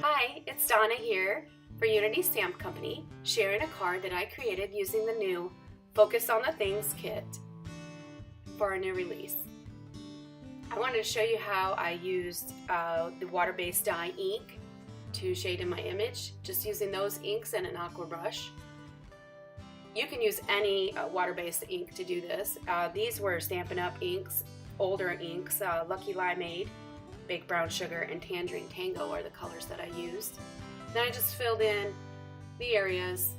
Hi, it's Donna here for Unity Stamp Company, sharing a card that I created using the new Focus on the Things kit for our new release. I wanted to show you how I used the water-based dye ink to shade in my image, just using those inks and an aqua brush. You can use any water-based ink to do this. These were Stampin' Up! Inks, older inks, Lucky Limeade, Baked Brown Sugar, and Tangerine Tango are the colors that I used. Then I just filled in the areas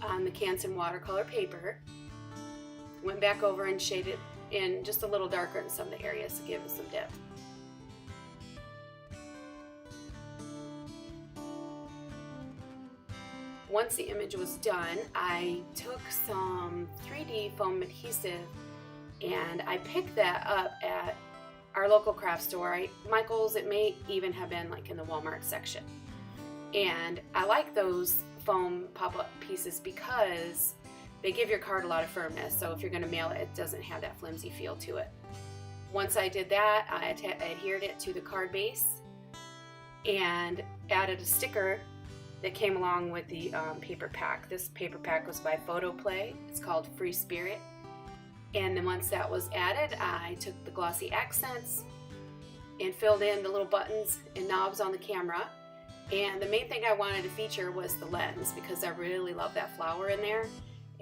on the Canson watercolor paper. Went back over and shaded in just a little darker in some of the areas to give it some depth. Once the image was done, I took some 3D foam adhesive and I picked that up at our local craft store, Michael's. It may even have been like in the Walmart section. And I like those foam pop-up pieces because they give your card a lot of firmness, so if you're going to mail it, it doesn't have that flimsy feel to it. Once I did that, I adhered it to the card base and added a sticker that came along with the paper pack. This paper pack was by Photoplay. It's called Free Spirit. And then once that was added, I took the glossy accents and filled in the little buttons and knobs on the camera. And the main thing I wanted to feature was the lens, because I really love that flower in there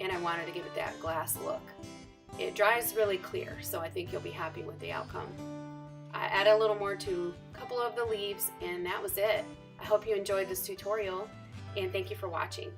and I wanted to give it that glass look. It dries really clear, so I think you'll be happy with the outcome. I added a little more to a couple of the leaves and that was it. I hope you enjoyed this tutorial and thank you for watching.